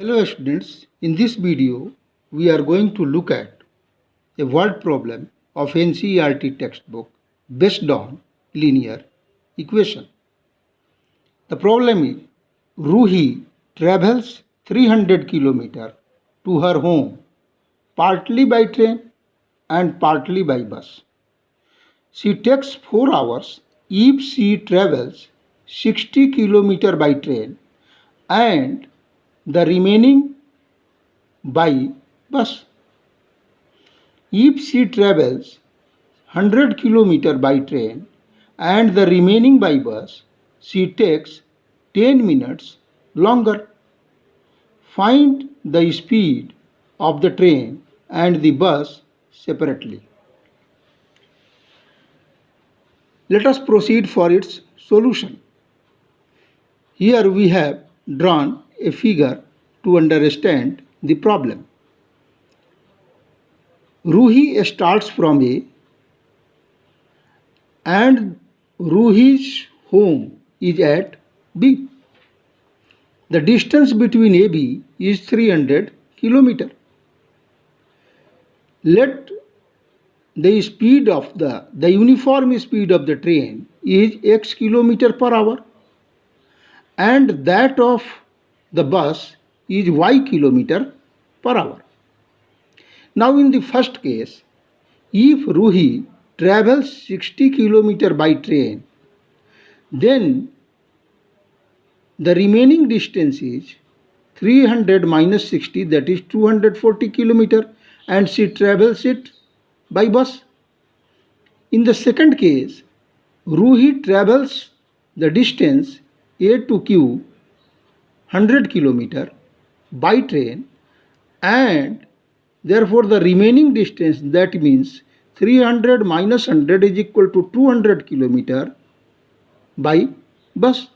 Hello students, in this video we are going to look at a word problem of NCERT textbook based on linear equation. The problem is Ruhi travels 300 km to her home partly by train and partly by bus. She takes 4 hours if she travels 60 km by train and the remaining by bus. If she travels 100 km by train and the remaining by bus, she takes 10 minutes longer. Find the speed of the train and the bus separately. Let us proceed for its solution. Here we have drawn a figure to understand the problem. Ruhi starts from A and Ruhi's home is at B. The distance between AB is 300 km. Let the speed of the uniform speed of the train is x km per hour and that of the bus is y km per hour. Now in the first case, if Ruhi travels 60 km by train, then the remaining distance is 300 minus 60, that is 240 km, and she travels it by bus. In the second case, Ruhi travels the distance A to Q 100 km by train and therefore the remaining distance, that means 300 minus 100 is equal to 200 km by bus.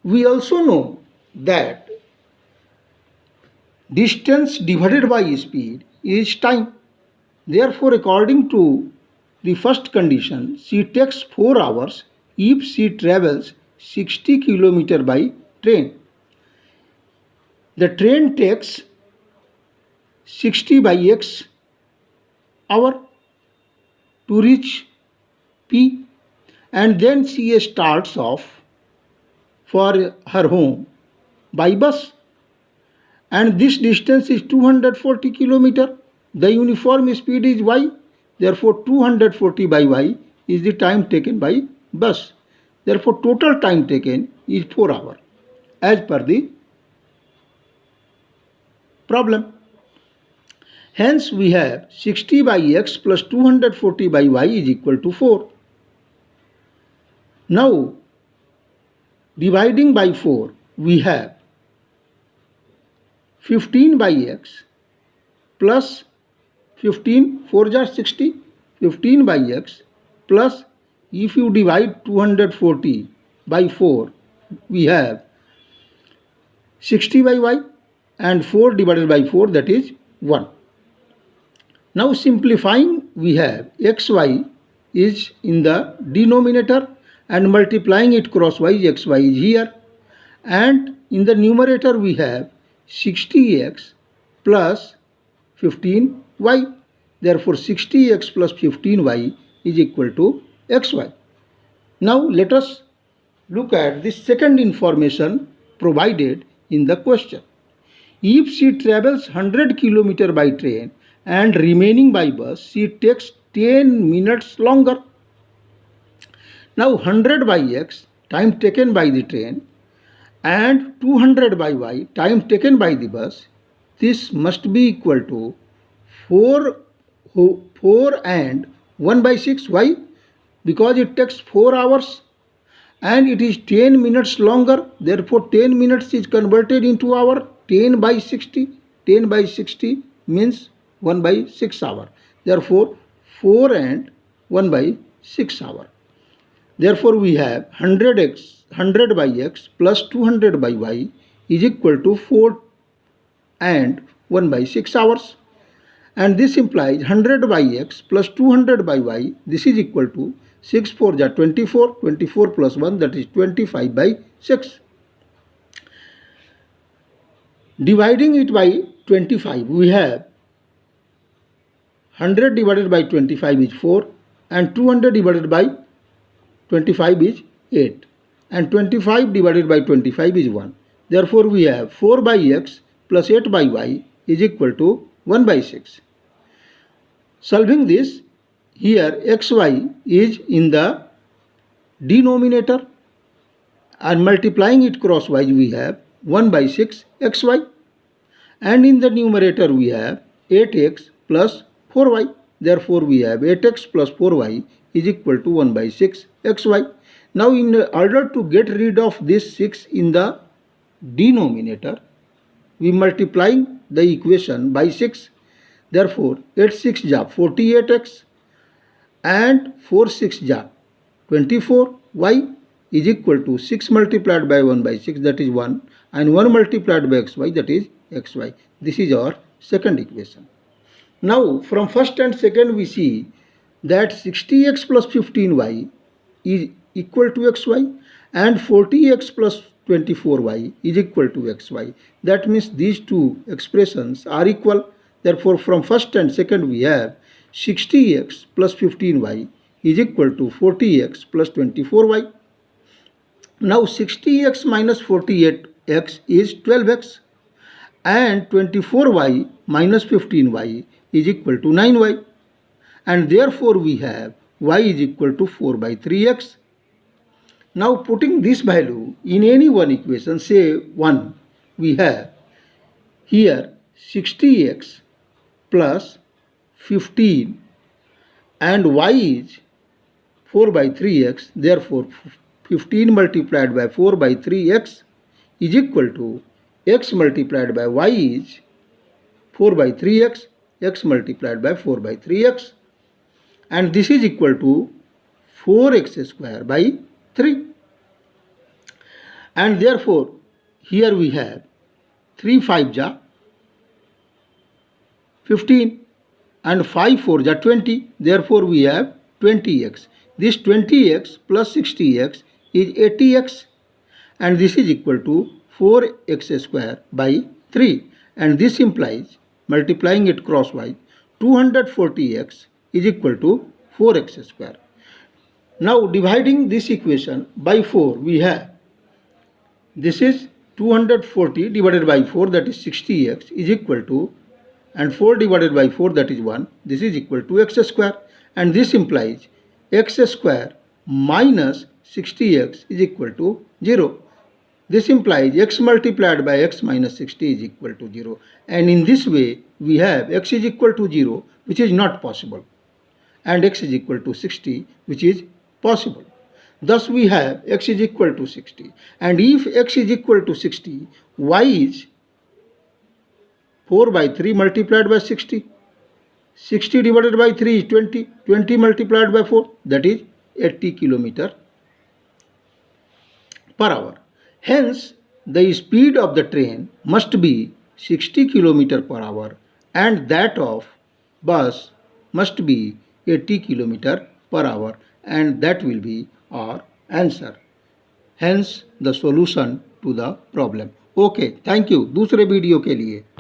We also know that distance divided by speed is time. Therefore, according to the first condition, she takes 4 hours if she travels 60 km by train. The train takes 60 by x hour to reach P, and then she starts off for her home by bus, and this distance is 240 km. The uniform speed is y, therefore 240 by y is the time taken by bus. Therefore total time taken is 4 hours as per the problem. Hence we have 60 by x plus 240 by y is equal to 4. Now dividing by 4, we have 15 by x plus 15, 4 are 60, 15 by x plus, if you divide 240 by 4, we have 60 by y, and 4 divided by 4, that is 1. Now simplifying, we have xy is in the denominator and multiplying it crosswise, xy is here, and in the numerator we have 60x plus 15y. Therefore 60x plus 15y is equal to xy. Now let us look at the second information provided in the question. If she travels 100 km by train and remaining by bus, she takes 10 minutes longer. Now 100 by x, time taken by the train, and 200 by y, time taken by the bus, this must be equal to 4 and 1 by 6. Why? Because it takes 4 hours and it is 10 minutes longer. Therefore 10 minutes is converted into hour. 10 by 60. 10 by 60 means 1 by 6 hour. Therefore 4 and 1 by 6 hour. Therefore we have 100 by x plus 200 by y is equal to 4 and 1 by 6 hours. And this implies 100 by x plus 200 by y, this is equal to 6 4 are 24, 24 plus 1, that is 25 by 6. Dividing it by 25, we have 100 divided by 25 is 4 and 200 divided by 25 is 8 and 25 divided by 25 is 1. Therefore, we have 4 by x plus 8 by y is equal to 1 by 6. Solving this, here xy is in the denominator and multiplying it crosswise we have 1 by 6 xy, and in the numerator we have 8x plus 4y. Therefore, we have 8x plus 4y is equal to 1 by 6 xy. Now, in order to get rid of this 6 in the denominator, we multiplying the equation by 6. Therefore, 8 6 ja 48x and 4 6 ja 24y is equal to 6 multiplied by 1 by 6, that is 1, and 1 multiplied by xy, that is xy. This is our second equation. Now, from first and second we see that 60x plus 15y is equal to xy and 40x plus 24y is equal to xy. That means these two expressions are equal. Therefore, from first and second we have 60x plus 15y is equal to 40x plus 24y. Now 60x minus 48x is 12x and 24y minus 15y is equal to 9y, and therefore we have y is equal to 4 by 3x. Now putting this value in any one equation, say 1, we have here 60x plus 15 and y is 4 by 3x. Therefore 15 multiplied by 4 by 3x is equal to x multiplied by y is 4 by 3x, x multiplied by 4 by 3x, and this is equal to 4x square by 3. And therefore, here we have 3 5 ja 15 and 5 4 ja 20. Therefore, we have 20x. This 20x plus 60x is 80x, and this is equal to 4x square by 3, and this implies, multiplying it crosswise, 240x is equal to 4x square. Now dividing this equation by 4, we have this is 240 divided by 4, that is 60x is equal to, and 4 divided by 4, that is 1, this is equal to x square, and this implies x square minus 60x is equal to 0. This implies x multiplied by x minus 60 is equal to 0, and in this way we have x is equal to 0, which is not possible, and x is equal to 60, which is possible. Thus we have x is equal to 60, and if x is equal to 60, y is 4 by 3 multiplied by 60. 60 divided by 3 is 20. 20 multiplied by 4, that is 80 km per hour. Hence, the speed of the train must be 60 km per hour and that of bus must be 80 km per hour, and that will be our answer. Hence, the solution to the problem. Okay, thank you. दूसरे video के लिए